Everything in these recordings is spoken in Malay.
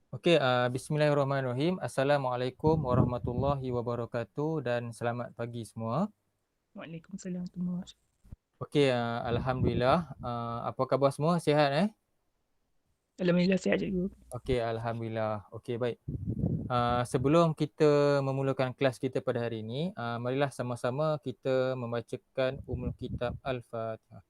Okey, bismillahirrahmanirrahim. Assalamualaikum warahmatullahi wabarakatuh dan selamat pagi semua. Waalaikumsalam warahmatullahi wabarakatuh. Okey, alhamdulillah, apa khabar semua, sihat Alhamdulillah sihat cikgu. Okey, alhamdulillah. Okey, baik. Sebelum kita memulakan kelas kita pada hari ini, marilah sama-sama kita membacakan Ummul Kitab Al-Fatihah.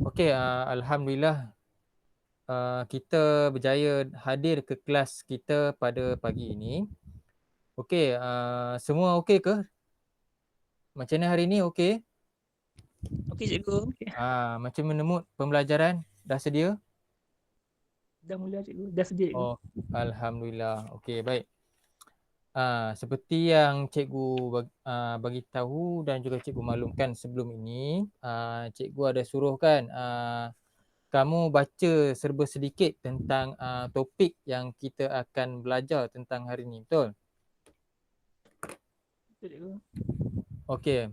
Okey, alhamdulillah, kita berjaya hadir ke kelas kita pada pagi ini. Okey, semua okey ke? Macam mana hari ini, okey? Okey cikgu. Okey. Macam mana mood pembelajaran? Dah sedia? Dah mula cikgu. Dah sedia cikgu. Oh, alhamdulillah. Okey, baik. Seperti yang cikgu bagi tahu dan juga cikgu maklumkan sebelum ini, cikgu ada suruhkan kamu baca serba sedikit tentang topik yang kita akan belajar tentang hari ini, betul? Betul cikgu. Okey.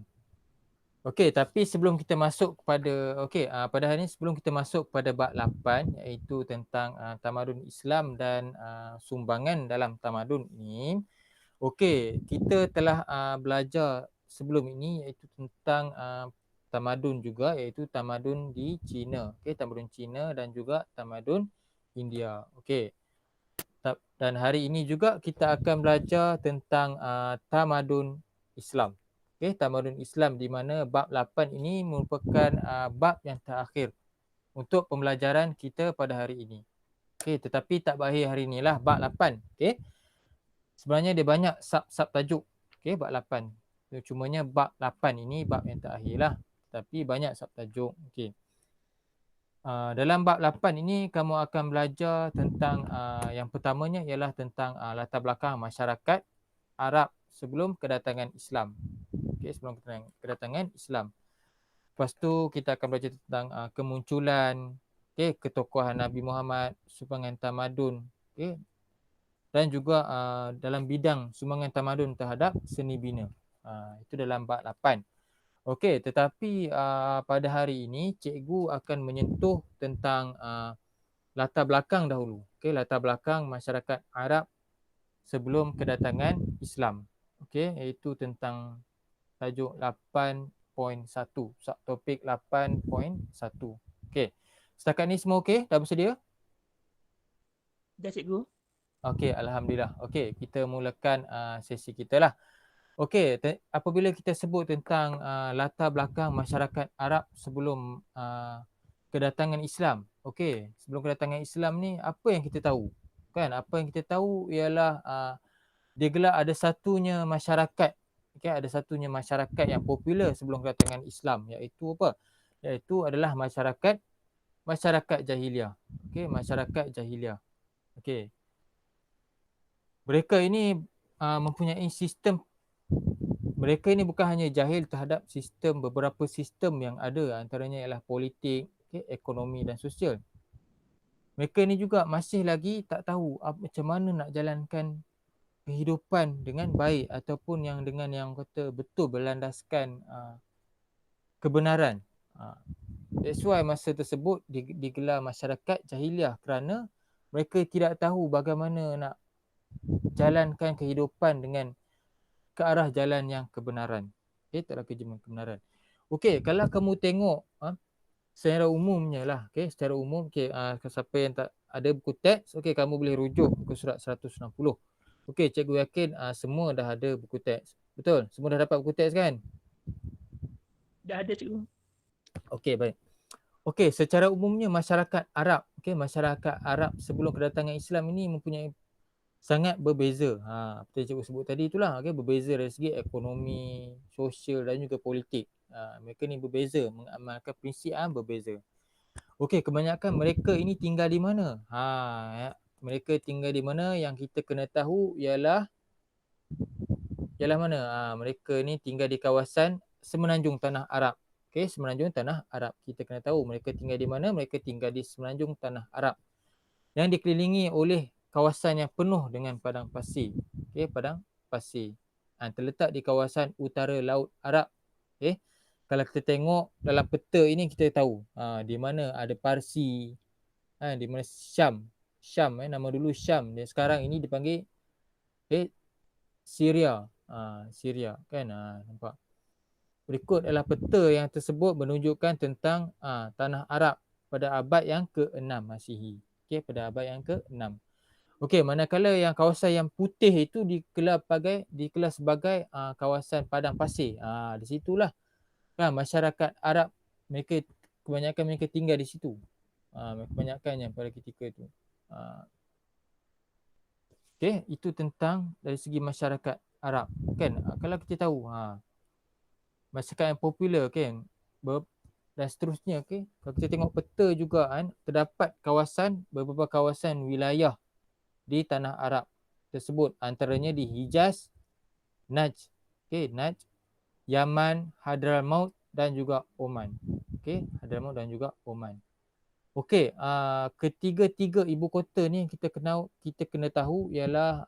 Okey, tapi sebelum kita masuk kepada pada hari ini sebelum kita masuk kepada bab 8 iaitu tentang tamadun Islam dan sumbangan dalam tamadun ini. Okey, kita telah belajar sebelum ini iaitu tentang tamadun juga iaitu tamadun di China. Okey, tamadun China dan juga tamadun India. Okey. Dan hari ini juga kita akan belajar tentang tamadun Islam. Okey, tamadun Islam di mana bab 8 ini merupakan bab yang terakhir untuk pembelajaran kita pada hari ini. Okey, tetapi tak berakhir hari inilah bab 8. Okey. Sebenarnya dia banyak sub tajuk. Okey, bab 8. Cumanya bab 8 ini bab yang terakhirlah. Tapi banyak sub tajuk. Okey. Dalam bab 8 ini kamu akan belajar tentang yang pertamanya ialah tentang latar belakang masyarakat Arab sebelum kedatangan Islam. Okey, sebelum kedatangan Islam. Lepas tu kita akan belajar tentang kemunculan ketokohan Nabi Muhammad, sumbangan tamadun, dan juga dalam bidang sumbangan tamadun terhadap seni bina. Itu dalam bab 8. Okey, tetapi pada hari ini cikgu akan menyentuh tentang latar belakang dahulu. Okey, latar belakang masyarakat Arab sebelum kedatangan Islam. Okey, iaitu tentang tajuk 8.1, subtopik 8.1. Okey. Setakat ni semua okey? Dah bersedia? Dah cikgu. Okey, alhamdulillah. Okey, kita mulakan sesi kita lah. Okey, apabila kita sebut tentang latar belakang masyarakat Arab sebelum kedatangan Islam. Okey, sebelum kedatangan Islam ni apa yang kita tahu? Kan, apa yang kita tahu ialah dia gelak ada satunya masyarakat. Okey, ada satunya masyarakat yang popular sebelum kedatangan Islam iaitu apa? Iaitu adalah masyarakat jahiliah. Okey, masyarakat jahiliah. Okey. Mereka ini mempunyai sistem. Mereka ini bukan hanya jahil terhadap beberapa sistem yang ada, antaranya ialah politik, ekonomi dan sosial. Mereka ini juga masih lagi tak tahu macam mana nak jalankan kehidupan dengan baik ataupun dengan yang kata betul berlandaskan kebenaran. That's why masa tersebut digelar masyarakat jahiliah kerana mereka tidak tahu bagaimana nak jalankan kehidupan dengan ke arah jalan yang kebenaran. Ke arah jalan kebenaran. Okey, kalau kamu tengok secara umumnya lah, secara umum, siapa yang tak ada buku teks, kamu boleh rujuk ke surat 160. Cikgu yakin semua dah ada buku teks. Betul? Semua dah dapat buku teks kan? Dah ada cikgu. Okey, baik. Okey, secara umumnya masyarakat Arab, masyarakat Arab sebelum kedatangan Islam ini mempunyai sangat berbeza. Seperti cikgu sebut tadi itulah, berbeza dari segi ekonomi, sosial dan juga politik. Mereka ni berbeza, mengamalkan prinsip berbeza. Okey, kebanyakan mereka ini tinggal di mana? Mereka tinggal di mana yang kita kena tahu ialah mana? Mereka ni tinggal di kawasan semenanjung tanah Arab. Okey, semenanjung tanah Arab. Kita kena tahu mereka tinggal di mana? Mereka tinggal di semenanjung tanah Arab yang dikelilingi oleh kawasan yang penuh dengan padang pasir. Okey, padang pasir. Terletak di kawasan utara Laut Arab. Okey. Kalau kita tengok dalam peta ini kita tahu di mana ada Parsi, di mana Syam. Syam nama dulu Syam. Dan sekarang ini dipanggil Syria. Syria kan. Nampak. Berikut adalah peta yang tersebut menunjukkan tentang tanah Arab pada abad yang ke-6 Masihi. Okey, pada abad yang ke-6. Okey, manakala yang kawasan yang putih itu dikelar sebagai kawasan padang pasir. Di situlah kan masyarakat Arab kebanyakan mereka tinggal di situ. Kebanyakannya pada ketika itu. Okey, itu tentang dari segi masyarakat Arab kan. Kalau kita tahu masyarakat yang popular kan dan seterusnya. Okay. Kalau kita tengok peta juga kan, terdapat beberapa kawasan wilayah di tanah Arab tersebut, antaranya di Hijaz, Najd, Najd, Yaman, Hadramaut dan juga Oman. Hadramaut dan juga Oman. Ketiga-tiga ibu kota ni kita kena tahu ialah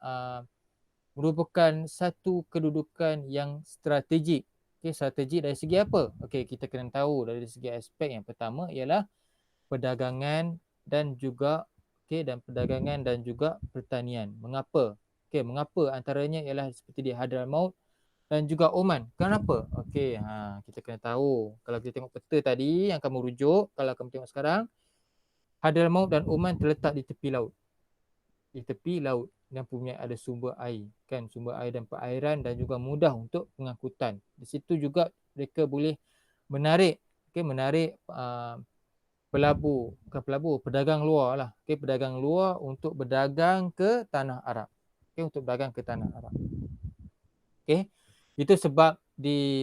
merupakan satu kedudukan yang strategik. Strategik dari segi apa? Kita kena tahu dari segi aspek yang pertama ialah perdagangan dan juga pertanian. Mengapa? Mengapa antaranya ialah seperti di Hadramaut dan juga Oman. Kenapa? Kita kena tahu. Kalau kita tengok peta tadi yang kamu rujuk, kalau kamu tengok sekarang, Hadramaut dan Oman terletak di tepi laut. Dan punya ada sumber air kan, sumber air dan perairan dan juga mudah untuk pengangkutan. Di situ juga mereka boleh menarik pedagang luar lah. Pedagang luar untuk berdagang ke tanah Arab. Untuk berdagang ke tanah Arab. Itu sebab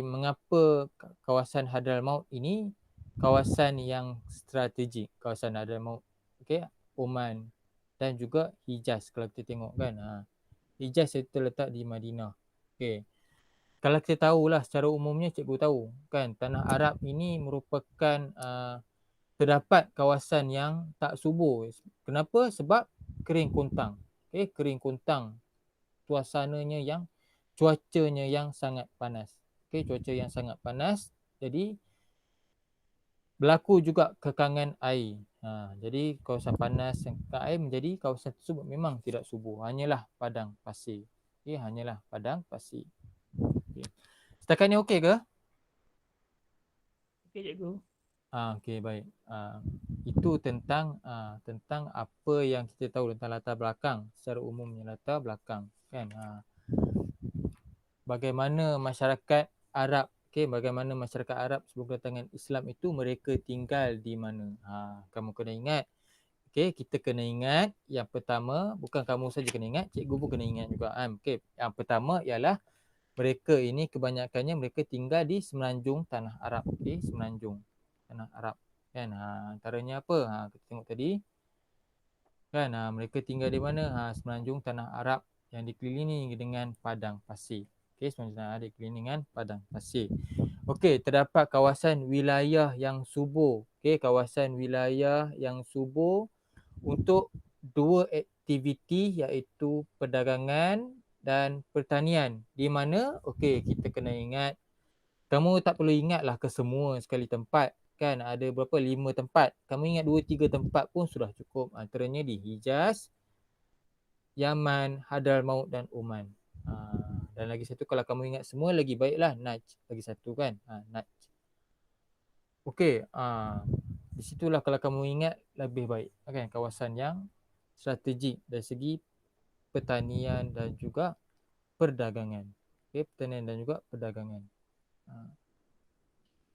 mengapa kawasan Hadramaut ini kawasan yang strategik, kawasan Hadramaut. Oman dan juga Hijaz kalau kita tengok kan. Hijaz itu terletak di Madinah. Kalau kita tahulah secara umumnya, cikgu tahu kan, tanah Arab ini merupakan terdapat kawasan yang tak subur. Kenapa? Sebab kering kontang. Kering kontang. Cuacanya yang sangat panas. Cuaca yang sangat panas. Jadi berlaku juga kekangan air. Jadi kawasan panas yang kekang air menjadi kawasan tersebut memang tidak subur. Hanyalah padang pasir. Hanyalah padang pasir. Setakat ni okey ke? Okey cikgu. Baik. Itu tentang apa yang kita tahu tentang latar belakang secara umumnya, latar belakang kan. Bagaimana masyarakat Arab, bagaimana masyarakat Arab sebelum kedatangan Islam itu mereka tinggal di mana. Kamu kena ingat. Kita kena ingat yang pertama, bukan kamu saja kena ingat, cikgu pun kena ingat juga. Yang pertama ialah mereka ini kebanyakannya mereka tinggal di semenanjung tanah Arab. Semenanjung tanah Arab kan. Antaranya apa? Kita tengok tadi kan, mereka tinggal di mana? Semenanjung tanah Arab yang dikelilingi dengan padang pasir. Semenanjung tanah Arab dikelilingi dengan padang pasir. Terdapat kawasan wilayah yang subur. Kawasan wilayah yang subur untuk dua aktiviti iaitu perdagangan dan pertanian. Di mana? Kita kena ingat. Kamu tak perlu ingatlah ke semua sekali tempat. Kan ada berapa? 5 tempat. Kamu ingat 2-3 tempat pun sudah cukup. Antaranya di Hijaz, Yaman, Hadramaut dan Oman. Dan lagi satu kalau kamu ingat semua lagi baiklah, Najd. Lagi satu kan. Najd. Di situlah kalau kamu ingat lebih baik. Kawasan yang strategik dari segi pertanian dan juga perdagangan. Pertanian dan juga perdagangan.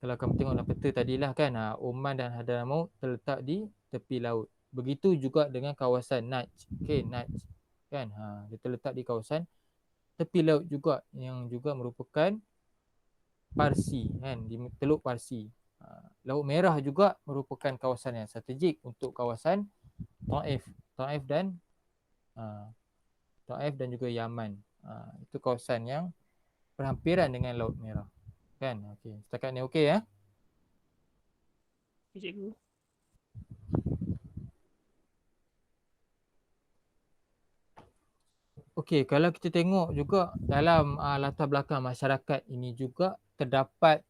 Kalau kamu tengok dalam peta tadilah kan, Oman dan Hadramaut terletak di tepi laut. Begitu juga dengan kawasan Najd. Najd kan, dia terletak di kawasan tepi laut juga, yang juga merupakan Parsi kan, di Teluk Parsi. Laut Merah juga merupakan kawasan yang strategik untuk kawasan Taif dan juga Yaman. Itu kawasan yang berhampiran dengan Laut Merah kan. Setakat ni okey ya. Okey, cikgu. Okey, kalau kita tengok juga dalam latar belakang masyarakat ini juga terdapat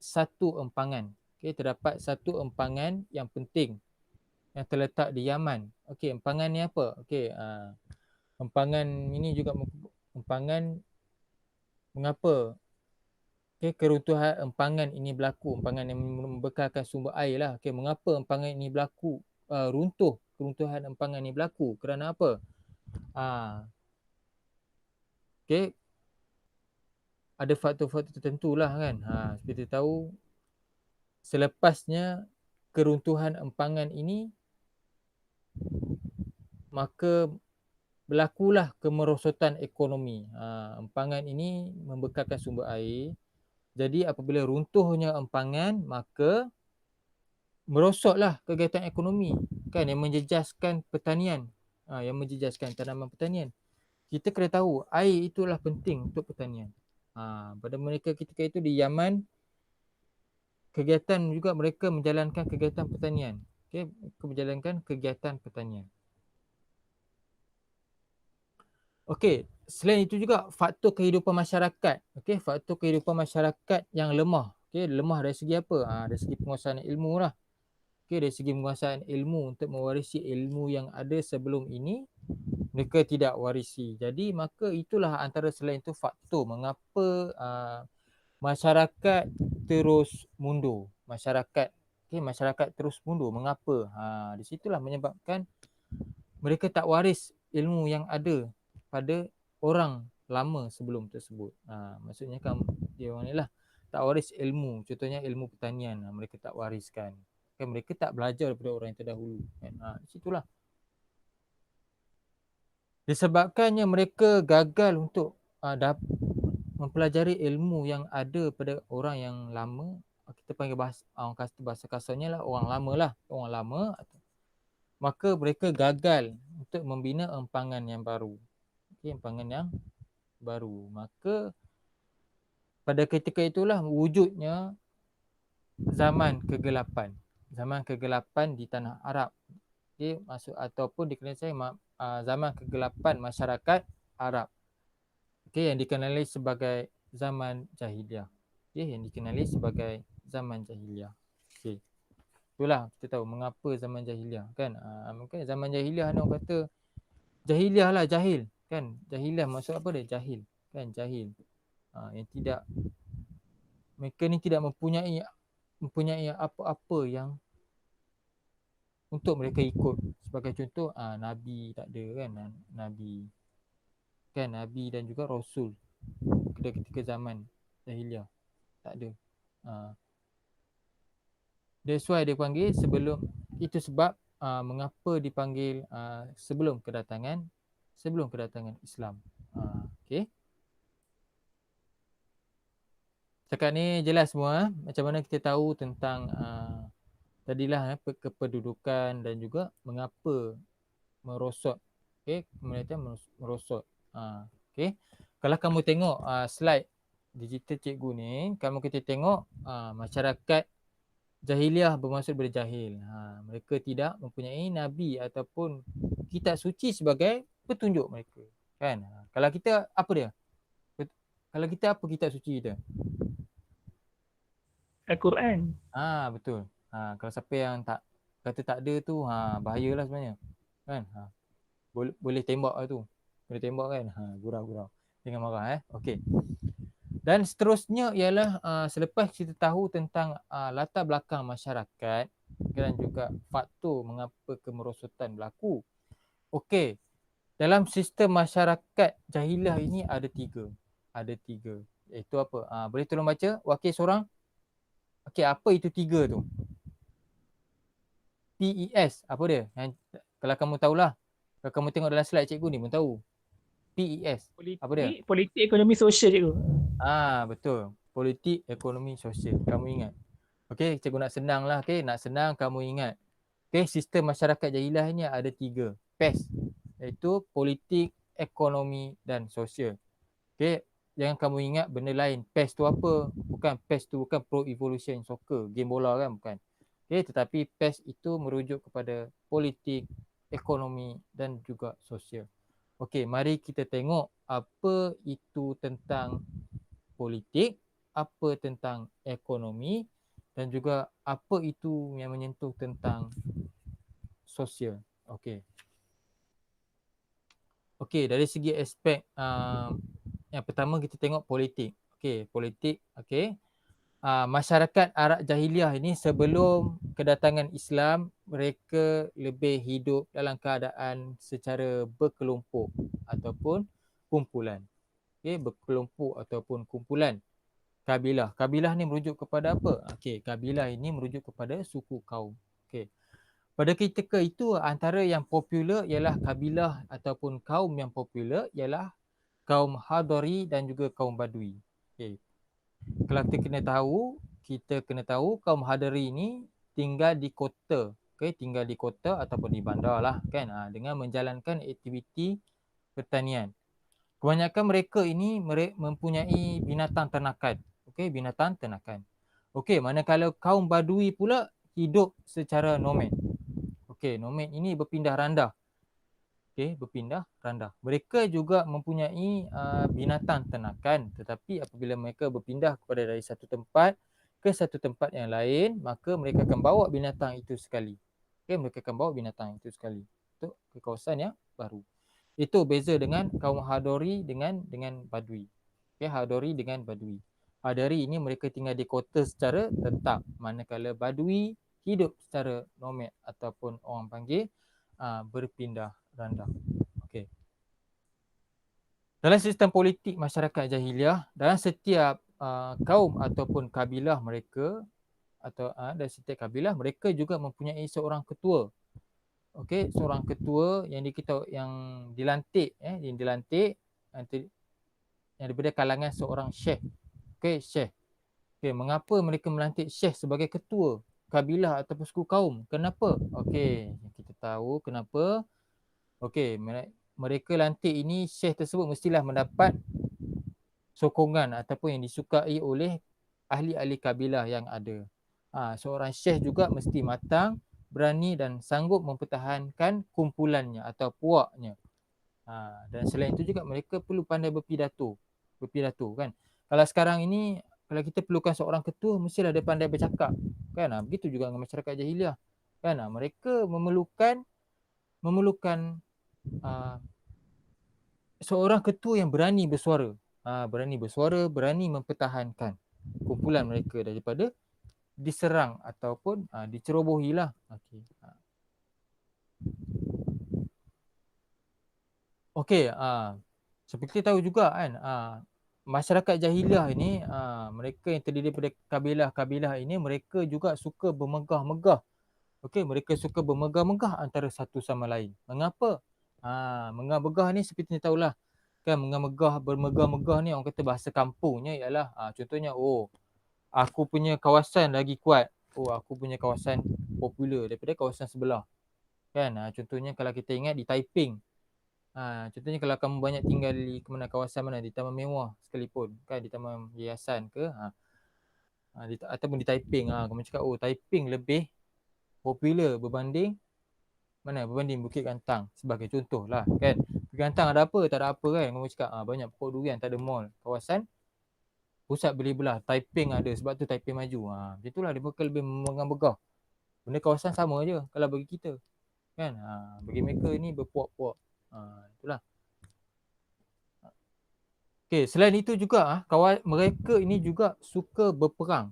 satu empangan. Okey, terdapat satu empangan yang penting yang terletak di Yaman. Okey, empangan ni apa? Okey, empangan ini juga empangan mengapa keruntuhan empangan ini berlaku, empangan yang membekalkan sumber air lah. Okey, mengapa empangan ini berlaku, keruntuhan empangan ini berlaku? Kerana apa? Okey, ada faktor-faktor tertentu lah kan. Seperti kita tahu, selepasnya keruntuhan empangan ini, maka berlakulah kemerosotan ekonomi. Empangan ini membekalkan sumber air. Jadi apabila runtuhnya empangan, maka merosotlah kegiatan ekonomi kan, yang menjejaskan pertanian, yang menjejaskan tanaman pertanian. Kita kena tahu air itulah penting untuk pertanian. Pada mereka ketika itu di Yaman, kegiatan juga mereka menjalankan kegiatan pertanian. Okey, menjalankan kegiatan pertanian. Okey, selain itu juga faktor kehidupan masyarakat. Okey, faktor kehidupan masyarakat yang lemah. Okey, lemah dari segi apa? Dari segi penguasaan ilmu lah. Okey, dari segi penguasaan ilmu, untuk mewarisi ilmu yang ada sebelum ini, mereka tidak warisi. Jadi maka itulah antara selain itu faktor mengapa masyarakat terus mundur. Masyarakat terus mundur. Mengapa? Di situlah menyebabkan mereka tak waris ilmu yang ada pada orang lama sebelum tersebut. Maksudnya kan dia orang ni lah tak waris ilmu. Contohnya ilmu pertanian, mereka tak wariskan. Kan mereka tak belajar daripada orang yang terdahulu. Kan? Di situlah. Disebabkannya mereka gagal untuk mempelajari ilmu yang ada pada orang yang lama, kita panggil bahasa kasarnya lah orang lama lah, orang lama, maka mereka gagal untuk membina empangan yang baru. Okey, empangan yang baru. Maka pada ketika itulah wujudnya zaman kegelapan. Zaman kegelapan di tanah Arab. Okey, maksud ataupun dikenali zaman kegelapan masyarakat Arab. Okey, yang dikenali sebagai zaman jahiliah. Okey, yang dikenali sebagai zaman jahiliah. Okey. Itulah kita tahu mengapa zaman jahiliah kan. Mungkin zaman jahiliah ni orang kata jahiliah lah, jahil kan. Jahiliah maksud apa dia? Jahil kan, jahil. Yang tidak, mereka ni tidak mempunyai apa-apa yang untuk mereka ikut. Sebagai contoh, Nabi tak ada kan, Nabi dan juga Rasul ketika zaman jahiliah tak ada. That's why dia panggil sebelum, itu sebab mengapa dipanggil sebelum kedatangan Islam. Okay. Setakat ni jelas semua macam mana kita tahu tentang tadilah kependudukan dan juga mengapa merosot. Okay, kemudian merosot. Okay. Kalau kamu tengok slide digital cikgu ni, kamu kita tengok masyarakat jahiliah bermaksud berjahil. Mereka tidak mempunyai nabi ataupun kitab suci sebagai petunjuk mereka. Kan? Kalau kita apa dia? Kalau kita apa kitab suci kita? Al-Quran. Betul. Kalau siapa yang tak kata tak ada tu, bahayalah sebenarnya. Kan? Boleh tembak lah tu. Boleh tembak kan? Gurau-gurau. Jangan marah Okey. Dan seterusnya ialah selepas kita tahu tentang latar belakang masyarakat dan juga faktor mengapa kemerosotan berlaku. Okey, dalam sistem masyarakat jahiliah ini ada tiga. Iaitu apa? Boleh tolong baca wakil seorang? Okey, apa itu tiga tu? PES, apa dia? Kalau kamu tahulah. Kalau kamu tengok dalam slide cikgu ni pun tahu. PES, apa dia? Politik, ekonomi, sosial cikgu. Betul. Politik, ekonomi, sosial. Kamu ingat. Okey, cikgu nak senang lah. Okey, nak senang kamu ingat. Okey, sistem masyarakat jahiliah ni ada tiga. PES, iaitu politik, ekonomi dan sosial. Okey, jangan kamu ingat benda lain. PES tu apa? PES tu bukan Pro Evolution Soccer, game bola kan, bukan. tetapi PES itu merujuk kepada politik, ekonomi dan juga sosial. Okey, mari kita tengok apa itu tentang politik, apa tentang ekonomi dan juga apa itu yang menyentuh tentang sosial. Okey. Okey, dari segi aspek yang pertama kita tengok politik. Okey, politik. Okey. Masyarakat Arab Jahiliah ini sebelum kedatangan Islam, mereka lebih hidup dalam keadaan secara berkelompok ataupun kumpulan. Okey, berkelompok ataupun kumpulan. Kabilah. Kabilah ni merujuk kepada apa? Okey, kabilah ini merujuk kepada suku kaum. Okey. Pada ketika itu antara yang popular ialah kabilah ataupun kaum yang popular ialah kaum Hadari dan juga kaum Badui. Okey. Kalau kita kena tahu kaum Hadari ini tinggal di kota. Okey, tinggal di kota ataupun di bandar lah kan, dengan menjalankan aktiviti pertanian. Kebanyakan mereka ini mempunyai binatang ternakan. Okey, binatang ternakan. Okey, manakala kaum Badui pula hidup secara nomad. Okey, nomad ini berpindah randah. Okey, berpindah randah. Mereka juga mempunyai binatang ternakan, tetapi apabila mereka berpindah kepada dari satu tempat ke satu tempat yang lain, maka mereka akan bawa binatang itu sekali. Okey, mereka akan bawa binatang itu sekali untuk ke kawasan yang baru. Itu beza dengan kaum Hadori dengan Badui. Okey, Hadori dengan Badui. Hadori ini mereka tinggal di kota secara tetap, manakala Badui hidup secara nomad ataupun orang panggil berpindah randah. Okey. Dalam sistem politik masyarakat jahiliah, dalam setiap kaum ataupun kabilah mereka atau dari setiap kabilah mereka juga mempunyai seorang ketua. Okey, seorang ketua yang dilantik yang daripada kalangan seorang syekh. Okey, syekh. Okey, mengapa mereka melantik syekh sebagai ketua kabilah ataupun suku kaum? Kenapa? Okey, kita tahu kenapa. Okey, mereka lantik ini, syekh tersebut mestilah mendapat sokongan ataupun yang disukai oleh ahli-ahli kabilah yang ada. Seorang syekh juga mesti matang, berani dan sanggup mempertahankan kumpulannya atau puaknya. Dan selain itu juga mereka perlu pandai berpidato kan. Kalau sekarang ini kalau kita perlukan seorang ketua, mestilah dia pandai bercakap kan. Begitu juga dengan masyarakat jahiliah kan. Mereka memerlukan seorang ketua yang berani bersuara. Berani mempertahankan kumpulan mereka daripada diserang ataupun dicerobohilah. Okey. Okey, seperti tahu juga kan, masyarakat jahiliah ini, mereka yang terdiri daripada kabilah-kabilah ini, mereka juga suka bermegah-megah. Okey, mereka suka bermegah-megah antara satu sama lain. Mengapa? Megah-megah ni seperti ni tahulah. Kan bermegah-megah ni orang kata bahasa kampungnya ialah contohnya, aku punya kawasan lagi kuat. Aku punya kawasan popular daripada kawasan sebelah. Kan? Contohnya kalau kita ingat di Taiping. Contohnya kalau kamu banyak tinggal di kawasan mana, di Taman Mewah sekalipun, kan, di Taman Hiasan ke, ataupun di Taiping, kamu cakap Taiping lebih popular berbanding mana? Berbanding Bukit Gantang sebagai contoh lah kan. Bukit Gantang ada apa? Tak ada apa kan. Kamu cakap banyak pokok durian, tak ada mall. Kawasan pusat beli belah Taiping ada, sebab tu Taiping maju. Macam itulah dia bukan lebih megah-megah. Benda kawasan sama je kalau bagi kita. Kan? Bagi mereka ni berpuak-puak. Itulah. Okey, selain itu juga mereka ini juga suka berperang.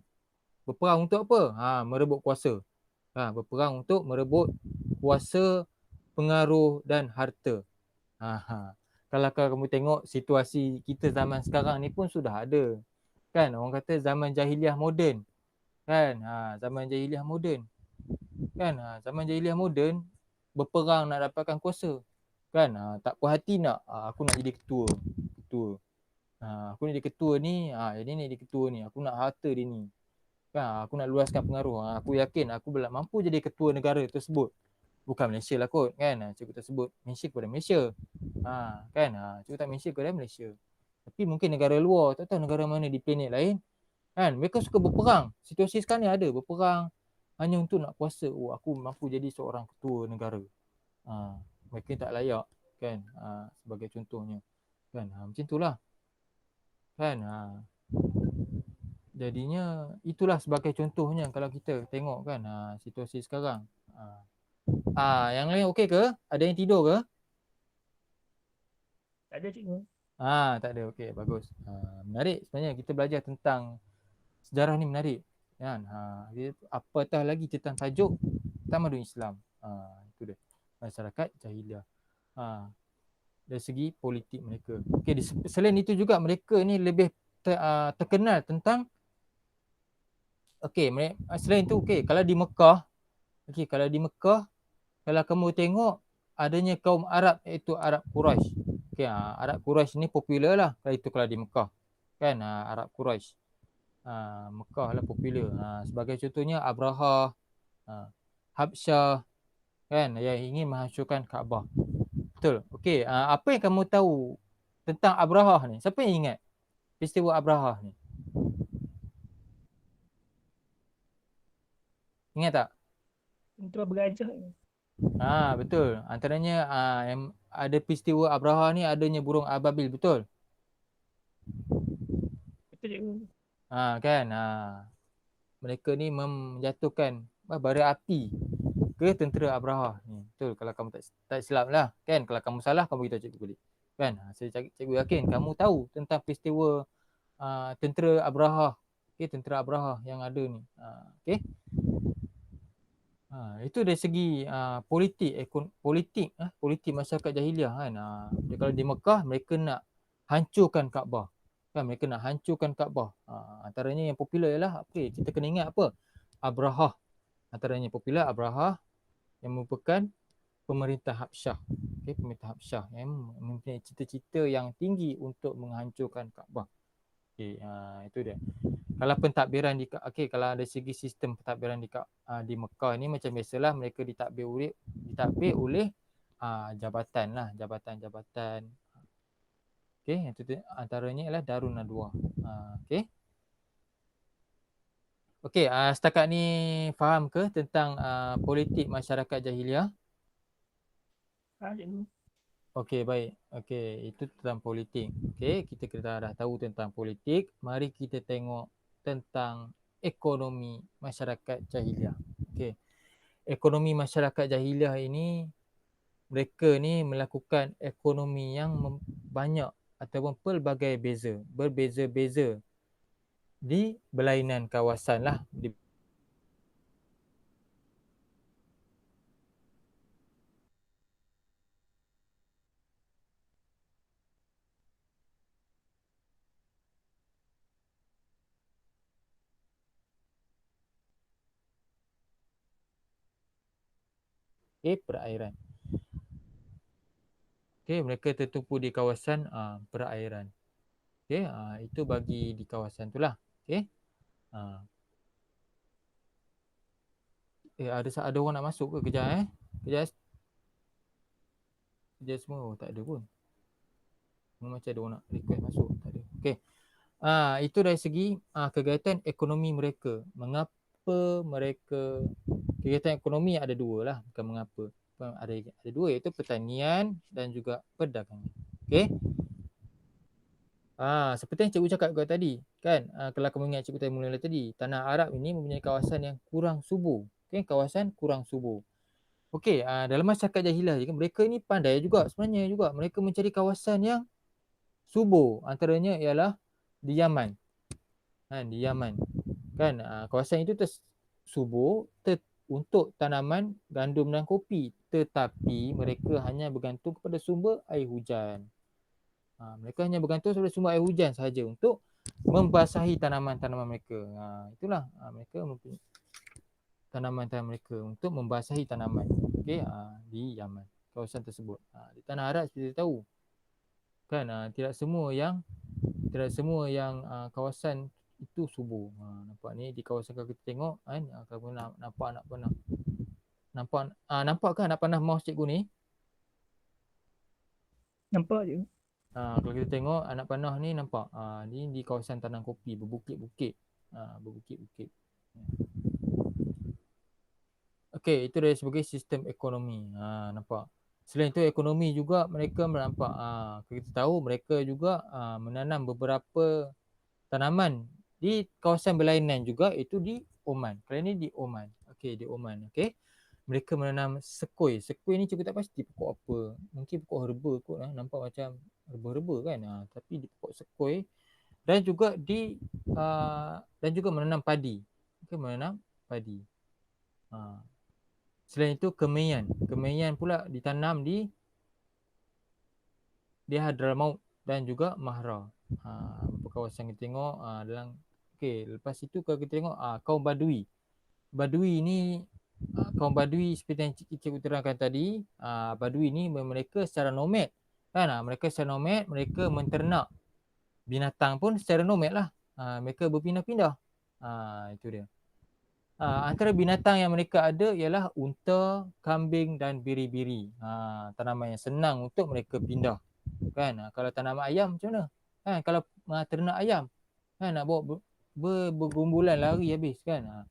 Berperang untuk apa? Merebut kuasa. Berperang untuk merebut kuasa, pengaruh dan harta. Kalau kamu tengok situasi kita zaman sekarang ni pun sudah ada. Kan, orang kata zaman jahiliah moden. Kan, zaman jahiliah moden. Kan, zaman jahiliah moden berperang nak dapatkan kuasa. Kan, tak puas hati nak, aku nak jadi ketua. Aku ni jadi ketua ni, jadi ni jadi ketua ni, aku nak harta dia ni. Kan, aku nak luaskan pengaruh. Aku yakin aku mampu jadi ketua negara tersebut. Bukan Malaysia lah kot kan. Cikgu tersebut Malaysia kepada Malaysia. Kan, cikgu tak Malaysia kepada Malaysia. Tapi mungkin negara luar, tak tahu negara mana di planet lain. Kan, mereka suka berperang. Situasi sekarang ni ada berperang. hanya untuk nak kuasa. Oh, aku mampu jadi seorang ketua negara. Mereka tak layak kan, sebagai contohnya kan. Macam itulah kan. Jadinya itulah sebagai contohnya kalau kita tengok kan situasi sekarang. Yang lain okey ke? Ada yang tidur ke? Tak ada cikgu. Tak ada. Okey, bagus. Menarik sebenarnya kita belajar tentang sejarah ni, menarik kan. Apatah lagi tentang tajuk tamadun Islam. Itu dia. Masyarakat jahiliah. Dari segi politik mereka. Okey, selain itu juga mereka ni lebih terkenal tentang selain tu kalau di Mekah, kalau di Mekah, kalau kamu tengok adanya kaum Arab iaitu Arab Quraisy. Arab Quraisy ni popular lah kalau di Mekah. Kan Arab Quraisy. Mekah lah popular. Sebagai contohnya Abraha, Habsyah kan yang ingin menghancurkan Kaabah. Betul. Okey, apa yang kamu tahu tentang Abraha ni? Siapa yang ingat peristiwa Abraha ni? Ingat tak? Tentera bergajah. Betul. Antaranya yang ada peristiwa Abraha ni adanya burung ababil, betul? Betul cikgu. Kan. Mereka ni menjatuhkan bara api ke tentera Abraha ni. Betul kalau kamu tak silap lah. Kan kalau kamu salah kamu beritahu cikgu balik. Kan. Cikgu yakin kamu tahu tentang peristiwa tentera Abraha. Tentera Abraha yang ada ni. Itu dari segi politik masyarakat jahiliah kan. Kalau di Mekah mereka nak hancurkan Kaabah. Kan mereka nak hancurkan Kaabah. Antaranya yang popular ialah kita kena ingat apa? Abraha. Antaranya popular Abraha yang merupakan pemerintah Habsyah. Pemerintah Habsyah yang mempunyai cita-cita yang tinggi untuk menghancurkan Kaabah. Itu dia. Kalau pentadbiran kalau ada segi sistem pentadbiran di Mekah ni macam biasalah mereka ditadbir oleh jabatan lah, jabatan-jabatan. Yang itu antaranya ialah Darun Nadwa. Setakat ni faham ke tentang politik masyarakat jahiliah? Cikgu. Baik. Itu tentang politik. Kita dah tahu tentang politik. Mari kita tengok tentang ekonomi masyarakat jahiliah. Ekonomi masyarakat jahiliah ini, mereka ni melakukan ekonomi yang banyak ataupun pelbagai berbeza-beza di berlainan kawasan lah. Perairan. Mereka tertumpu di kawasan perairan. Itu bagi di kawasan tu lah. Ada orang nak masuk ke? Kejap Kejap semua. Tak ada pun. Macam ada orang nak request masuk. Tak ada. Itu dari segi kegiatan ekonomi mereka. Mengapa mereka, kegiatan ekonomi ada dua lah, bukan mengapa. Ada dua, iaitu pertanian dan juga perdagangan. Seperti yang cikgu cakap juga tadi kan, kalau kamu ingat cikgu tadi mula tadi, tanah Arab ini mempunyai kawasan yang kurang subur. Kawasan kurang subur. Dalam masyarakat jahiliah juga mereka ni pandai juga sebenarnya juga. Mereka mencari kawasan yang subur. Antaranya ialah di Yaman. Di Yaman. Kawasan itu subur untuk tanaman gandum dan kopi. Tetapi mereka hanya bergantung kepada sumber air hujan. Mereka hanya bergantung kepada sumber air hujan sahaja untuk membasahi tanaman-tanaman mereka. Itulah mereka mempunyai tanaman-tanaman mereka untuk membasahi tanaman. Di Yaman, kawasan tersebut. Di tanah Arab seperti tahu kan, tidak semua yang kawasan itu subur. Nampak ni di kawasan kalau kita tengok kan, kalau nampak anak panah. Nampak kan anak panah mouse cikgu ni? Nampak je. Kalau kita tengok anak panah ni nampak. Ni di kawasan tanam kopi, berbukit-bukit. Berbukit-bukit. Okey, itu dari sebagai sistem ekonomi. Nampak. Selain itu ekonomi juga mereka nampak, kita tahu mereka juga, menanam beberapa tanaman di kawasan berlainan juga, itu di Oman. Kali ni di Oman. Okey, di Oman, okey. Mereka menanam sekui. Sekui ni cikgu tak pasti pokok apa. Mungkin pokok herba kot, nampak macam herba-herba kan. Tapi di pokok sekui dan juga dan juga menanam padi. Okey, menanam padi. Selain itu kemenyan. Kemenyan pula ditanam di Hadramaut dan juga Mahra. Beberapa kawasan kita tengok dalam, okey, lepas itu kalau kita tengok kaum Badui. Badui ni kaum Badui seperti yang cikgu terangkan tadi, Badui ni mereka secara nomad kan. Mereka secara nomad, mereka menternak binatang pun secara nomad lah. Mereka berpindah-pindah. Itu dia. Antara binatang yang mereka ada ialah unta, kambing dan biri-biri. Tanaman yang senang untuk mereka pindah. Kan? Kalau tanam ayam macam mana? Kan? Kalau ternak ayam, kan nak bawa bergumbulan lari habis kan.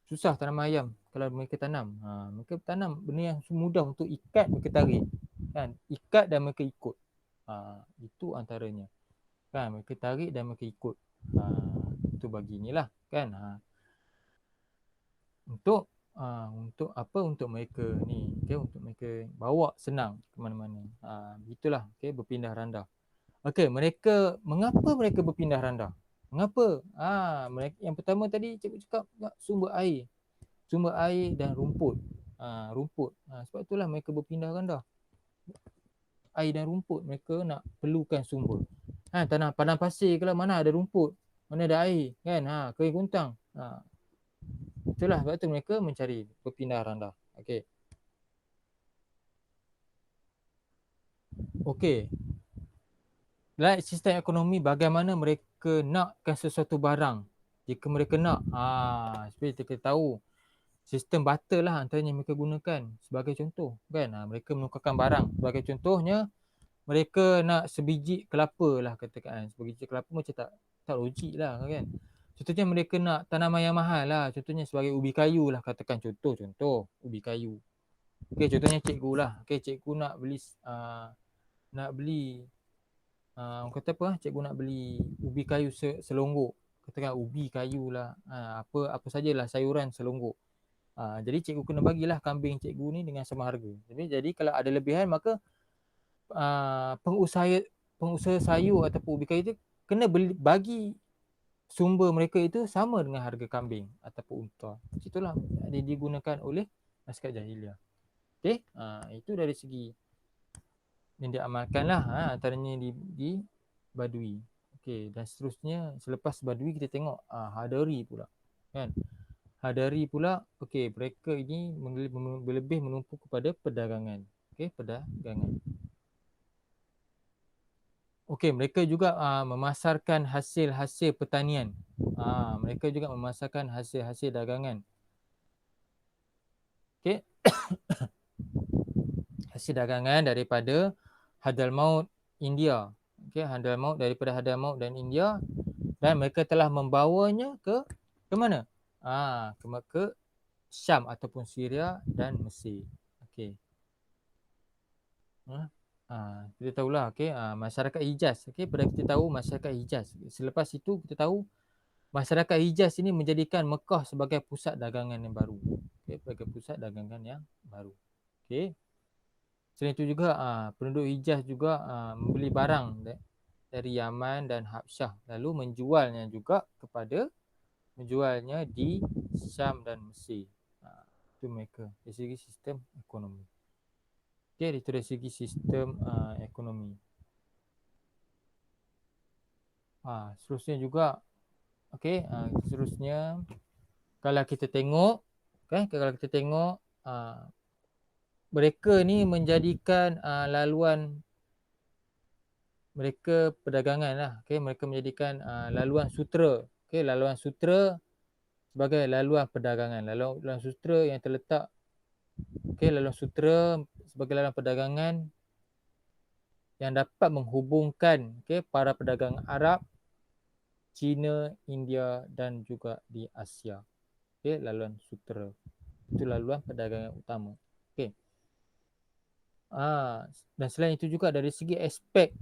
Susah tanam ayam kalau mereka tanam. Mereka tanam benda yang mudah untuk ikat, mereka tarik. Kan? Ikat dan mereka ikut. Itu antaranya. Kan? Mereka tarik dan mereka ikut. Itu bagi inilah kan. Untuk apa, untuk mereka ni, okey, untuk mereka bawa senang ke mana-mana. Begitulah, okey, berpindah randah. Okey, mengapa mereka berpindah randah? Mengapa? Mereka, yang pertama tadi cikgu cakap sumber air. Sumber air dan rumput. Rumput. Sebab itulah mereka berpindah randah. Air dan rumput, mereka nak perlukan sumber. Tanah padang pasir kalau mana ada rumput, mana ada air kan. Kering kuntang. Itulah sebab tu mereka mencari berpindah randah. Okey. Okey. Dalam sistem ekonomi, bagaimana mereka nakkan sesuatu barang. Jika mereka nak, seperti kita tahu, sistem barter lah antaranya mereka gunakan sebagai contoh kan. Mereka menukarkan barang. Sebagai contohnya, mereka nak sebiji kelapa lah katakan. Sebiji kelapa macam tak logik lah kan. Contohnya mereka nak tanaman yang mahal lah. Contohnya sebagai ubi kayu lah katakan, contoh ubi kayu. Okey, contohnya cikgu lah. Okey, cikgu nak beli orang kata apa, cikgu nak beli ubi kayu selonggok. Katakan ubi kayu lah, apa sajalah sayuran selonggok. Jadi cikgu kena bagilah kambing cikgu ni dengan sama harga. Jadi kalau ada lebihan, maka pengusaha sayur ataupun ubi kayu tu kena bagi sumber mereka itu sama dengan harga kambing ataupun unta. Itulah digunakan oleh masyarakat jahiliah. Okey, itu dari segi yang diamalkan lah, antaranya di Badui. Okey, dan seterusnya selepas Badui kita tengok Hadari pula kan. Hadari pula, okey, mereka ini lebih menumpu kepada perdagangan. Okey, perdagangan. Okey, mereka juga memasarkan hasil-hasil pertanian. Mereka juga memasarkan hasil-hasil dagangan. Okey. Hasil dagangan daripada Hadramaut, India. Okey, daripada Hadramaut dan India, dan mereka telah membawanya ke mana? Ke Syam ataupun Syria dan Mesir. Okey. Kita tahulah, okey, masyarakat Hijaz. Okey, pada kita tahu masyarakat Hijaz. Selepas itu kita tahu masyarakat Hijaz ini menjadikan Mekah sebagai pusat dagangan yang baru. Okey, sebagai pusat dagangan yang baru. Okey. Selain itu juga penduduk Hijaz juga membeli barang dari Yaman dan Habsyah, lalu menjualnya di Syam dan Mesir. Itu mereka dari segi sistem ekonomi. Okey, itu dari segi sistem ekonomi. Seterusnya juga, okey, seterusnya kalau kita tengok, mereka ni menjadikan laluan mereka perdagangan lah. Okay, mereka menjadikan laluan sutera. Okay, laluan sutera sebagai laluan perdagangan. Laluan sutera yang terletak, laluan sutera sebagai laluan perdagangan yang dapat menghubungkan para pedagang Arab, China, India dan juga di Asia. Laluan sutera. Itu laluan perdagangan utama. Okey. Dan selain itu juga dari segi aspek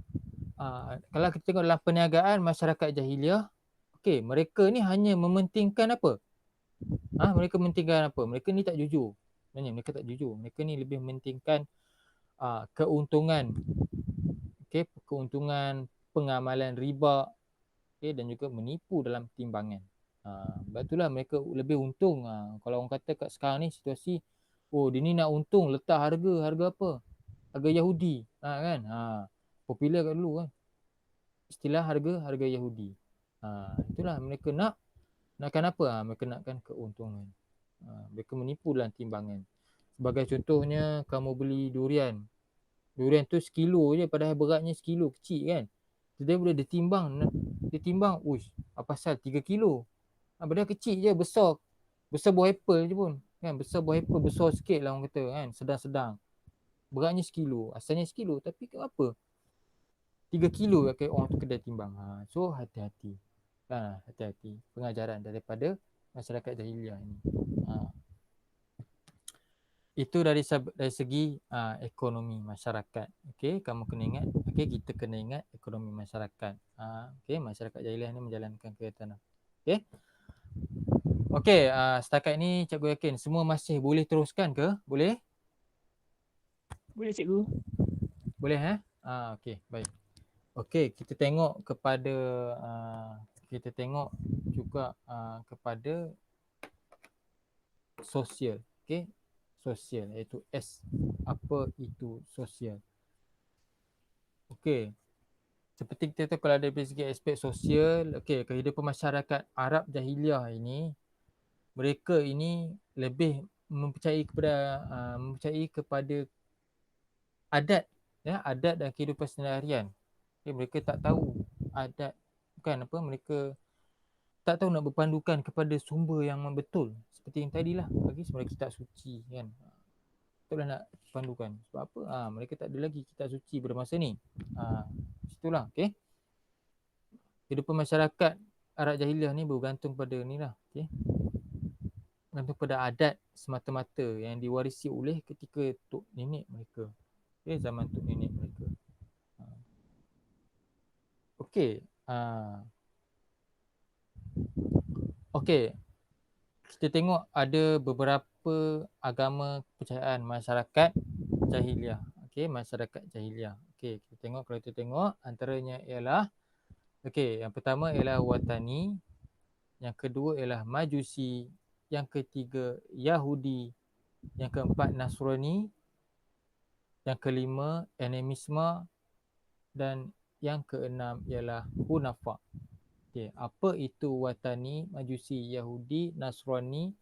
kalau kita tengok dalam perniagaan masyarakat jahiliah, okey, mereka ni hanya mementingkan apa? Mereka mementingkan apa? Mereka ni tak jujur. Sebenarnya mereka tak jujur. Mereka ni lebih mementingkan keuntungan. Okey, keuntungan, pengamalan riba, okey, dan juga menipu dalam timbangan. Sebab itulah mereka lebih untung. Kalau orang kata kat sekarang ni situasi, oh dia ni nak untung letak harga apa? Harga Yahudi. Kan? Popular kat dulu kan. Istilah harga Yahudi. Itulah mereka nakkan apa? Mereka nakkan keuntungan. Mereka menipu dalam timbangan. Sebagai contohnya, kamu beli durian. Durian tu sekilo je, padahal beratnya sekilo, kecil kan. Jadi bila dia timbang, uish, apa pasal 3 kilo. Padahal kecil je, besar. Besar buah apple je pun. Kan? Besar buah apple, besar sikit lah orang kata kan. Sedang-sedang. Beratnya sekilo. Asalnya sekilo, tapi kenapa? 3 kilo orang tu kedai timbang. So hati-hati. Hati-hati. Pengajaran daripada masyarakat jahiliah ini. Itu dari segi ekonomi masyarakat. Okey, kamu kena ingat. Okey, kita kena ingat ekonomi masyarakat. Okey, masyarakat jahiliah ni menjalankan kegiatan. Okey. Okey, setakat ni cikgu yakin semua masih boleh teruskan ke? Boleh? Boleh cikgu. Boleh okey, baik. Okey, kita tengok kepada juga kepada sosial. Okey, sosial iaitu S. Apa itu sosial? Okey. Seperti kita tahu kalau dari segi aspek sosial, okey, kehidupan masyarakat Arab jahiliah ini, mereka ini lebih mempercayai kepada adat, adat dan kehidupan seharian. Okay, mereka tak tahu adat, bukan apa, mereka tak tahu nak berpandukan kepada sumber yang betul. Seperti yang tadilah, bagi sebenarnya kitab suci kan. Tak boleh nak pandukan. Sebab apa? Mereka tak ada lagi kitab suci pada masa ni. Situlah, okey. Kehidupan masyarakat Arab jahiliah ni bergantung pada ni lah. Okay. Bergantung pada adat semata-mata yang diwarisi oleh ketika tok nenek mereka. Okay, zaman tok nenek mereka. Okey. Okey. Kita tengok ada beberapa agama kepercayaan masyarakat jahiliah. Okey, masyarakat jahiliah. Okey, kita tengok, kalau kita tengok antaranya ialah, okey, yang pertama ialah Watani, yang kedua ialah Majusi, yang ketiga Yahudi, yang keempat Nasrani, yang kelima Animisme, dan yang keenam ialah Hunafa. Okey, apa itu Watani, Majusi, Yahudi, Nasrani,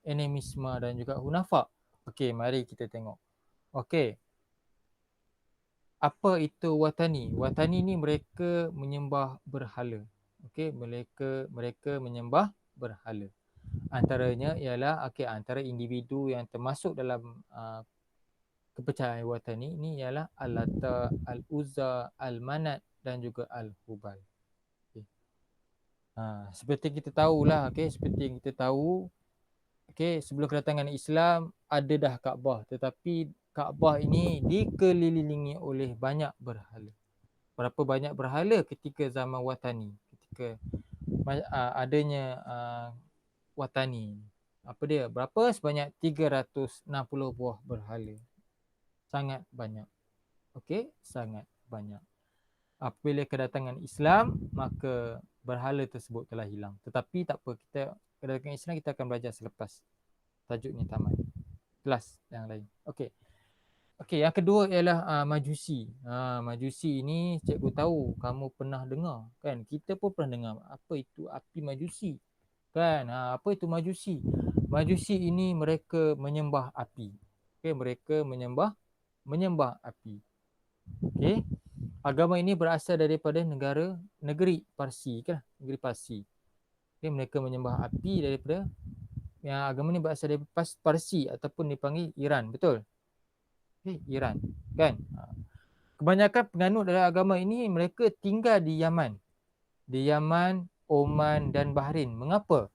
Animisme dan juga Hunafa? Okey, mari kita tengok. Okey. Apa itu Watani? Watani ni mereka menyembah berhala. Okey, mereka menyembah berhala. Antaranya ialah antara individu yang termasuk dalam kepercayaan Watani ni ialah Al-Lata, Al-Uzza, Al-Manat dan juga Al-Hubal. Okay. Seperti kita tahulah, seperti yang kita tahu, sebelum kedatangan Islam ada dah Kaabah, tetapi Kaabah ini dikelilingi oleh banyak berhala. Berapa banyak berhala ketika zaman Watani, ketika adanya Watani. Apa dia? Berapa? Sebanyak 360 buah berhala. Sangat banyak. Okey, sangat banyak. Apabila kedatangan Islam, maka berhala tersebut telah hilang. Tetapi tak apa, kedatangan Islam kita akan belajar selepas tajuk ni tamat. Kelas yang lain. Okey. Okey, yang kedua ialah Majusi. Majusi ini cikgu tahu kamu pernah dengar kan? Kita pun pernah dengar apa itu api Majusi. Kan? Apa itu Majusi? Majusi ini mereka menyembah api. Okey, mereka menyembah api. Okey. Agama ini berasal daripada negeri Parsi kan? Negeri Parsi. Okey, mereka menyembah api daripada agama ini berasal dari Parsi ataupun dipanggil Iran, betul? Okey, Iran, kan? Kebanyakan penganut dalam agama ini mereka tinggal di Yaman. Di Yaman, Oman dan Bahrain. Mengapa?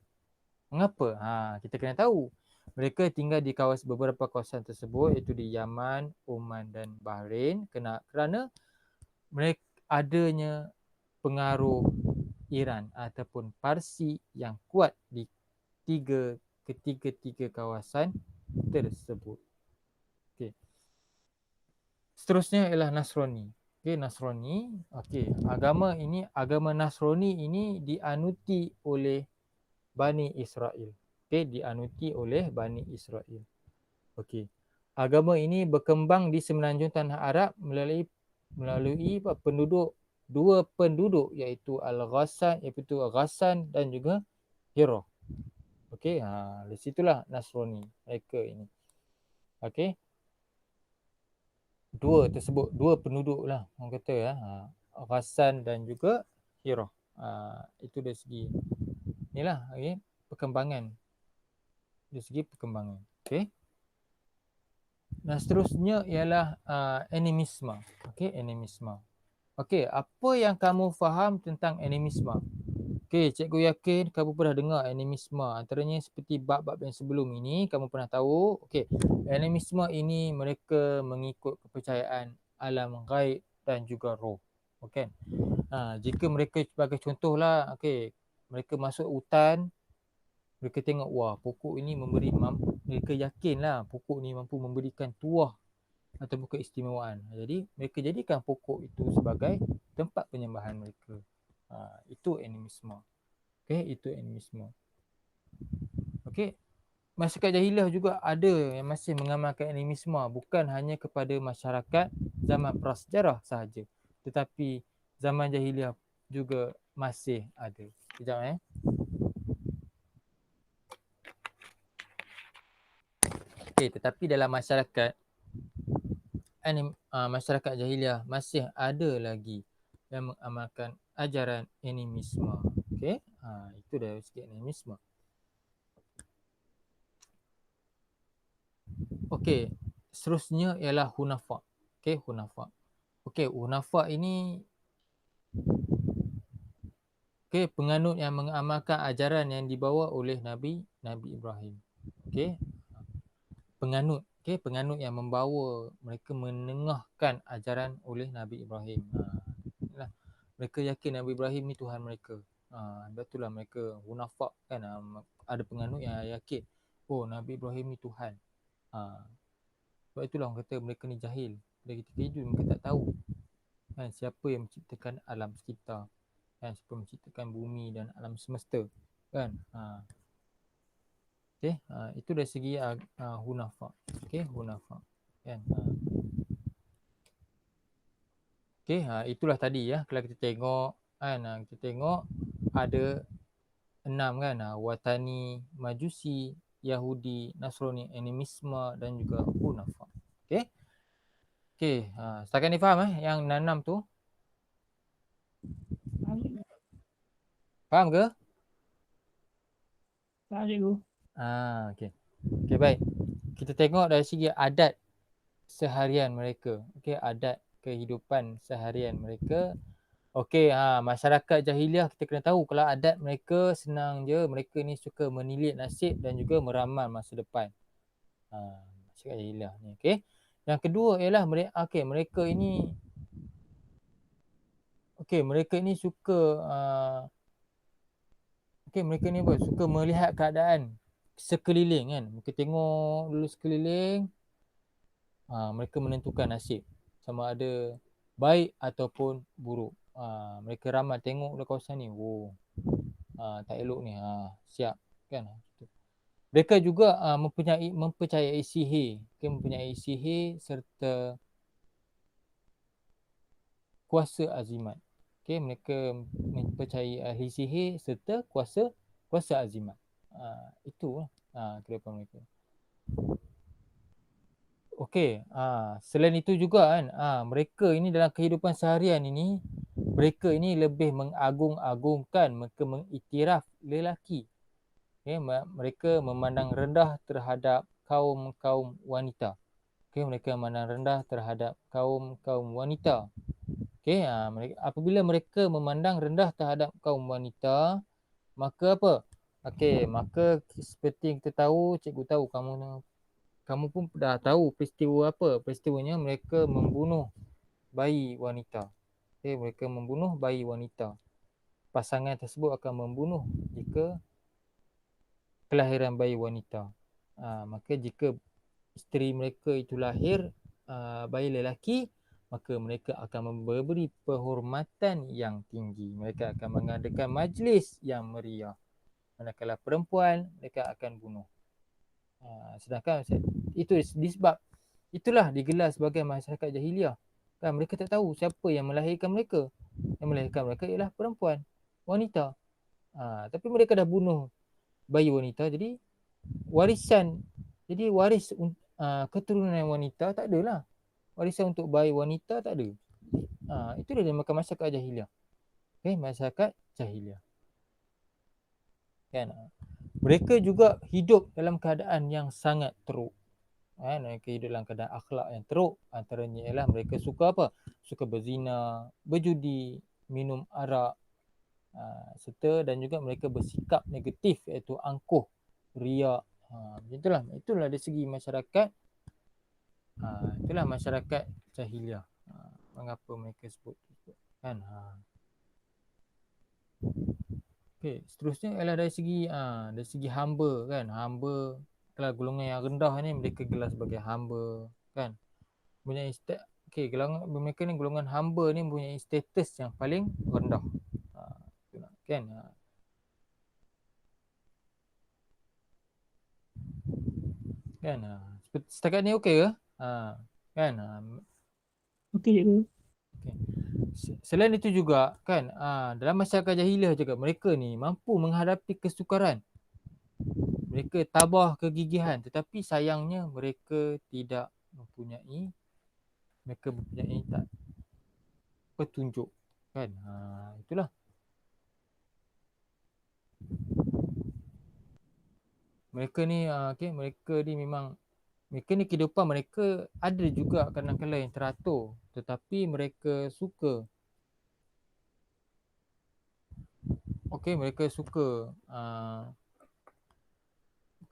Kita kena tahu. Mereka tinggal di beberapa kawasan tersebut, iaitu di Yaman, Oman dan Bahrain, kerana mereka adanya pengaruh Iran ataupun Parsi yang kuat di ketiga-tiga kawasan tersebut. Okay. Seterusnya ialah Nasrani. Okay, Nasrani. Okay, agama Nasrani ini dianuti oleh Bani Israel. Okay, dianuti oleh Bani Israel. Okay. Agama ini berkembang di semenanjung tanah Arab melalui dua penduduk iaitu Ghassan dan juga Hira. Okey, di situlah Nasrani mereka ini. Okey. Dua penduduk lah orang kata ya. Ghassan dan juga Hira. Itu dari segi inilah okey, perkembangan. Dari segi perkembangan. Okey. Dan seterusnya ialah animisme. Okey, animisme. Okey, apa yang kamu faham tentang animisme? Okey, cikgu yakin kamu pernah dengar animisme. Antaranya seperti bab-bab yang sebelum ini kamu pernah tahu. Okey, animisme ini mereka mengikut kepercayaan alam ghaib dan juga roh. Okey. Jika mereka sebagai contohlah, okey, mereka masuk hutan, mereka tengok wah pokok ini mereka yakinlah pokok ni mampu memberikan tuah ataupun keistimewaan. Jadi mereka jadikan pokok itu sebagai tempat penyembahan mereka. Itu animisme. Okey, itu animisme. Okey. Masyarakat jahiliah juga ada yang masih mengamalkan animisme, bukan hanya kepada masyarakat zaman prasejarah sahaja, tetapi zaman jahiliah juga masih ada. Sekejap Okey, tetapi dalam masyarakat jahiliah masih ada lagi yang mengamalkan ajaran animisme. Okey, itu dari segi animisme. Okey, seterusnya ialah Hunafa. Okey, Hunafa. Okey, Hunafa ini penganut yang mengamalkan ajaran yang dibawa oleh Nabi Ibrahim. Okey, penganut yang membawa, mereka menengahkan ajaran oleh Nabi Ibrahim. Mereka yakin Nabi Ibrahim ni Tuhan mereka. Sebab itulah mereka Hunafa kan. Ada penganut yang yakin Nabi Ibrahim ni Tuhan. Sebab itulah orang kata mereka ni jahil. Pada ketika itu mereka tak tahu kan siapa yang menciptakan alam sekitar, kan siapa menciptakan bumi dan alam semesta kan. Okey, itu dari segi Hunafa. Okey, Hunafa kan. Okey, itulah tadi ya. Kalau kita tengok kan, kita tengok ada 6 kan, Watani, Majusi, Yahudi, Nasrani, Animisme dan juga Hunafa. Okey. Okey, setakat ni faham yang 6 tu? Faham ke? Faham cikgu. Okey. Okey, baik. Kita tengok dari segi adat seharian mereka. Okey, adat kehidupan seharian mereka. Okey, masyarakat jahiliah kita kena tahu kalau adat mereka senang je, mereka ni suka menilik nasib dan juga meramal masa depan. Masyarakat jahiliah ni, okey. Yang kedua ialah mereka ini suka mereka ni suka melihat keadaan sekeliling kan. Mereka tengok dulu sekeliling, mereka menentukan nasib sama ada baik ataupun buruk. Mereka ramal tengok di kawasan ni, tak elok ni, siap kan. Mereka juga mempercayai sihir, mempunyai sihir serta kuasa azimat. Mereka mempercayai ahli sihir serta kuasa azimat. Itu kehidupan mereka. Okey, selain itu juga kan, mereka ini dalam kehidupan seharian ini, mereka ini lebih mengagung-agungkan, mereka mengiktiraf lelaki. Mereka memandang rendah terhadap kaum-kaum wanita. Mereka memandang rendah terhadap kaum-kaum wanita. Apabila mereka memandang rendah terhadap kaum wanita, maka apa? Okey, maka seperti yang kita tahu, cikgu tahu kamu pun dah tahu peristiwa apa? Peristiwanya mereka membunuh bayi wanita. Okey, mereka membunuh bayi wanita. Pasangan tersebut akan membunuh jika kelahiran bayi wanita. Maka jika isteri mereka itu lahir bayi lelaki, maka mereka akan memberi penghormatan yang tinggi. Mereka akan mengadakan majlis yang meriah. Manakala perempuan, mereka akan bunuh. Sedangkan itu disebab itulah digelar sebagai masyarakat jahiliah. Kan mereka tak tahu siapa yang melahirkan mereka. Yang melahirkan mereka ialah perempuan, wanita. Tapi mereka dah bunuh bayi wanita, jadi warisan, jadi waris keturunan wanita tak adalah. Warisan untuk bayi wanita tak ada. Itulah dia makan masyarakat jahiliah. Okay, masyarakat jahiliah. Kan? Mereka juga hidup dalam keadaan yang sangat teruk. Mereka hidup dalam keadaan akhlak yang teruk. Antaranya ialah mereka suka apa? Suka berzina, berjudi, minum arak, serta dan juga mereka bersikap negatif iaitu angkuh, riak. Itulah dari segi masyarakat. Itulah masyarakat jahiliah. Mengapa mereka sebut kan? Okey, seterusnya ialah dari segi hamba kan. Hamba kalau golongan yang rendah ni mereka gelar sebagai hamba kan. Mempunyai golongan mereka ni golongan hamba ni mempunyai status yang paling rendah. Kan? Kan? Setakat ni okey ke? Kan? Okey cikgu. Selain itu juga kan, dalam masyarakat jahiliah juga mereka ni mampu menghadapi kesukaran. Mereka tabah kegigihan, tetapi sayangnya mereka mempunyai tak petunjuk kan. Itulah. Mereka ni mereka ni kehidupan mereka ada juga kadang-kadang yang teratur, tetapi mereka suka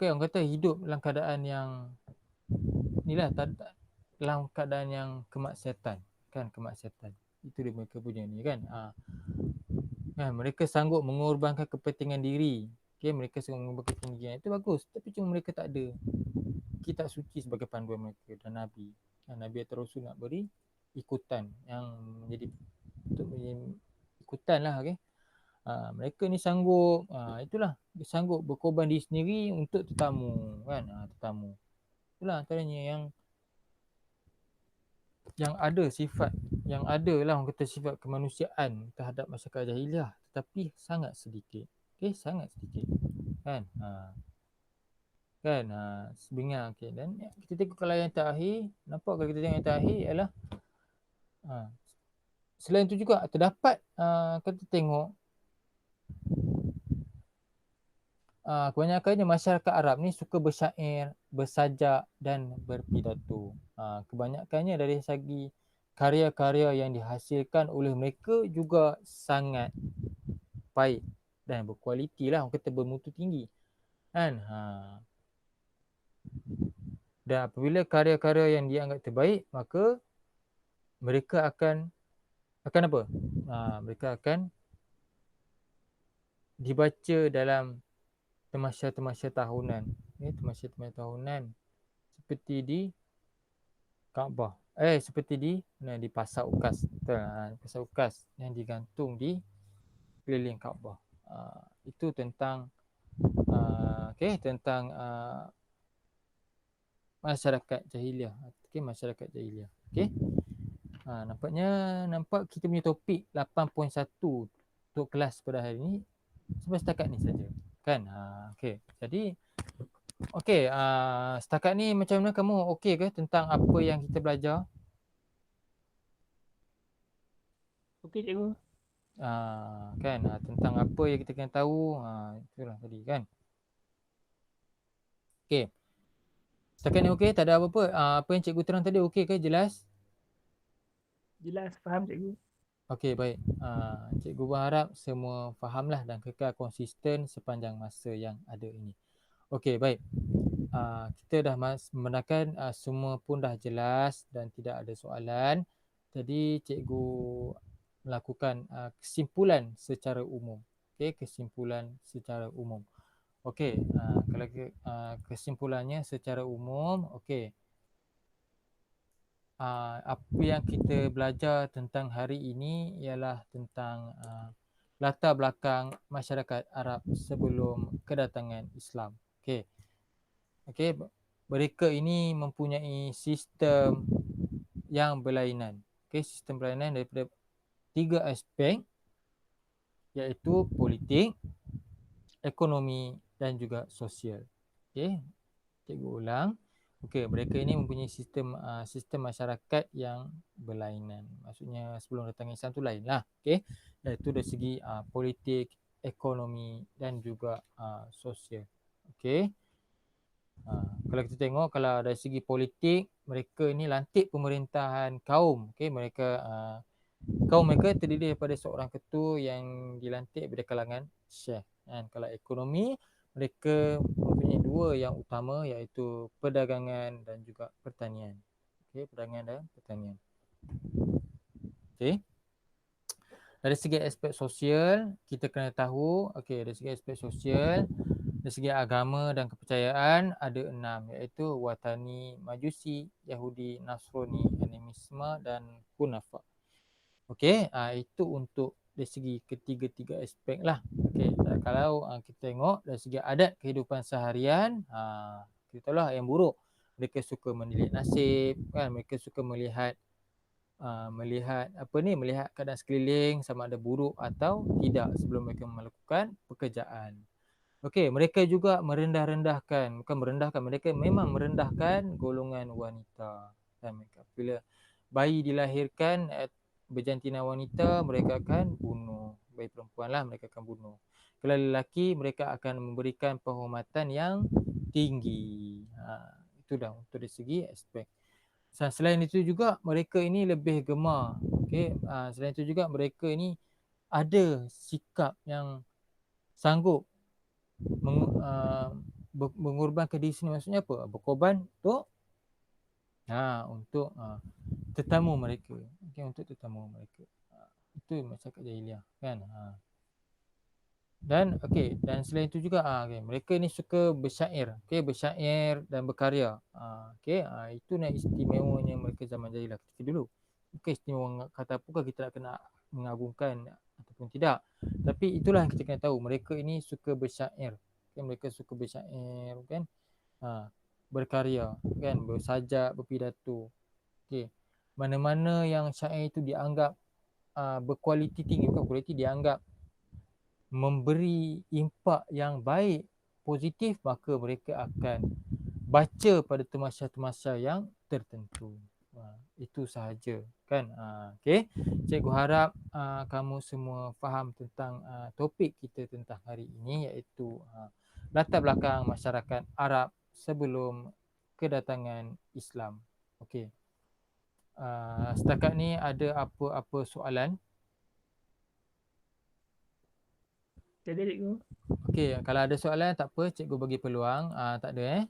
orang kata hidup dalam keadaan yang dalam keadaan yang kemaksiatan kan, kemaksiatan. Itu dia mereka punya ni kan. Mereka sanggup mengorbankan kepentingan diri. Mereka sanggup mengorbankan kepentingan diri. Itu bagus, tapi cuma mereka tak ada kitab suci sebagai panduan mereka dan Nabi. Nabi atau Rasul nak beri ikutan yang menjadi ikutan lah. Mereka ni sanggup dia sanggup berkorban diri sendiri untuk tetamu kan. Tetamu itulah antaranya yang ada sifat yang ada lah orang kata sifat kemanusiaan terhadap masyarakat jahiliah, tetapi sangat sedikit. Sangat sedikit kan. Sebenarnya dan kita tengok kalau yang terakhir, nampak kalau kita tengok yang terakhir ialah selain itu juga terdapat kita tengok kebanyakannya masyarakat Arab ni suka bersyair, bersajak dan berpidato. Kebanyakannya dari segi karya-karya yang dihasilkan oleh mereka juga sangat baik dan berkualiti lah, orang kata bermutu tinggi kan. Dan apabila karya-karya yang dianggap terbaik, maka mereka akan apa? Mereka akan dibaca dalam temasya-temasya tahunan. Temasya-temasya tahunan seperti di Kaabah. Seperti di Pasar Ukas. Pasar Ukas yang digantung di keliling Kaabah. Itu tentang tentang masyarakat jahiliah. Masyarakat jahiliah. Nampak kita punya topik 8.1 untuk kelas pada hari ini sampai setakat ni saja. Kan? Jadi setakat ni macam mana kamu okey ke tentang apa yang kita belajar? Okey cikgu. Tentang apa yang kita kena tahu, itulah tadi kan. Setakat ni okey, tak ada apa-apa. Apa yang cikgu terang tadi okey ke, jelas? Jelas, faham cikgu. Okey, baik. Cikgu berharap semua fahamlah dan kekal konsisten sepanjang masa yang ada ini. Okey, baik. Kita dah membenarkan semua pun dah jelas dan tidak ada soalan. Jadi cikgu melakukan kesimpulan secara umum. Okey, kesimpulan secara umum. Okey, kalau kesimpulannya secara umum, okey. Apa yang kita belajar tentang hari ini ialah tentang latar belakang masyarakat Arab sebelum kedatangan Islam. Okey. Okey, mereka ini mempunyai sistem yang berlainan. Okey, sistem berlainan daripada 3 aspek, iaitu politik, ekonomi dan juga sosial. Okey, cikgu ulang. Okey, mereka ini mempunyai sistem masyarakat yang berlainan. Maksudnya sebelum datang Islam tu lainlah. Okey, iaitu dari segi politik, ekonomi dan juga sosial. Okey. Kalau kita tengok, kalau dari segi politik, mereka ini lantik pemerintahan kaum. Okey, kaum mereka terdiri daripada seorang ketua yang dilantik daripada kalangan syekh. Dan kalau ekonomi, mereka mempunyai 2 yang utama, iaitu perdagangan dan juga pertanian. Okey, perdagangan dan pertanian. Okey. Dari segi aspek sosial, kita kena tahu, okey, dari segi aspek sosial, dari segi agama dan kepercayaan ada 6, iaitu Watani, Majusi, Yahudi, Nasrani, Animisme dan Kunafa. Okey, itu untuk dari segi ketiga-tiga aspek lah. Okey, kalau kita tengok dari segi adat kehidupan seharian, kita tahu lah yang buruk. Mereka suka menilik nasib, kan? Mereka suka melihat melihat keadaan sekeliling sama ada buruk atau tidak sebelum mereka melakukan pekerjaan. Okey, mereka juga merendah-rendahkan, bukan merendahkan, mereka memang merendahkan golongan wanita. Dan mereka bila bayi dilahirkan berjantina wanita, mereka akan bunuh. Bayi perempuan lah mereka akan bunuh. Kalau lelaki, mereka akan memberikan penghormatan yang tinggi. Itu dah untuk dari segi aspek. Selain itu juga mereka ini lebih gemar. Okey, selain itu juga mereka ini ada sikap yang sanggup mengorbankan diri sendiri. Maksudnya apa? Berkorban untuk tetamu mereka. Okey, untuk tetamu mereka. Itu masyarakat jahiliah, kan? Dan okey, dan selain itu juga okay, mereka ni suka bersyair, okey, bersyair dan berkarya. Okey, itu nak istimewanya mereka zaman jahiliah ketika dulu. Bukan istimewa kata apakah kita nak kena mengagungkan ataupun tidak. Tapi itulah yang kita kena tahu, mereka ini suka bersyair. Okay, mereka suka bersyair, kan? Berkarya, kan, bersajak, berpidato. Okey. Mana-mana yang syair itu dianggap berkualiti tinggi, bukan kualiti, dianggap memberi impak yang baik, positif, maka mereka akan baca pada temasa-temasa yang tertentu. Itu sahaja, kan? Okey. Cikgu harap kamu semua faham tentang topik kita tentang hari ini, iaitu latar belakang masyarakat Arab sebelum kedatangan Islam. Okey. Setakat ni ada apa-apa soalan? Tak ada cikgu. Okey, kalau ada soalan tak apa, cikgu bagi peluang. Tak ada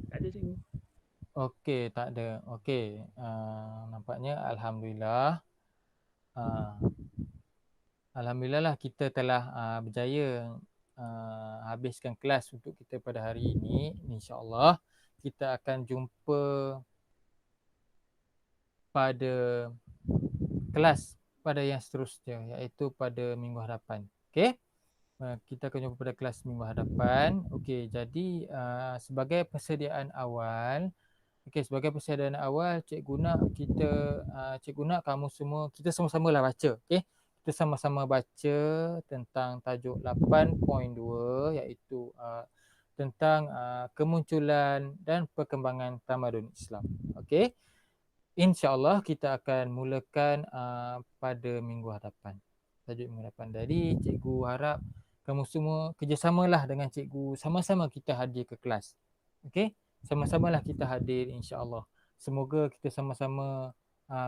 Tak ada cikgu. Okey, tak ada. Okey, nampaknya Alhamdulillah. Alhamdulillah lah kita telah berjaya habiskan kelas untuk kita pada hari ini. InsyaAllah kita akan jumpa pada kelas pada yang seterusnya, iaitu pada minggu hadapan. Okey? Kita akan jumpa pada kelas minggu hadapan. Okey, jadi sebagai persediaan awal, cikgu nak cikgu nak kamu semua, kita sama-sama lah baca. Okey? Kita sama-sama baca tentang tajuk 8.2, iaitu tentang kemunculan dan perkembangan tamadun Islam. Okey? InsyaAllah kita akan mulakan pada minggu hadapan. Tajuk minggu hadapan. Jadi cikgu harap kamu semua kerjasamalah dengan cikgu. Sama-sama kita hadir ke kelas. Okey? Sama-samalah kita hadir, insyaAllah. Semoga kita sama-sama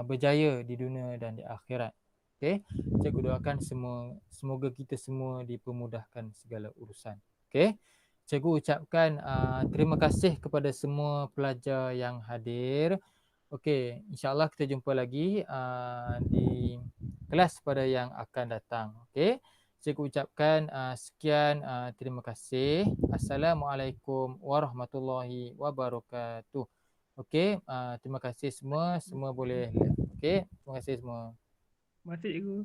berjaya di dunia dan di akhirat. Okey, cikgu doakan semoga kita semua dipermudahkan segala urusan. Okey. Cikgu ucapkan terima kasih kepada semua pelajar yang hadir. Okey, insya-Allah kita jumpa lagi di kelas pada yang akan datang. Okey. Cikgu ucapkan sekian, terima kasih. Assalamualaikum warahmatullahi wabarakatuh. Okey, terima kasih semua. Semua boleh. Okey, terima kasih semua. Masih cikgu.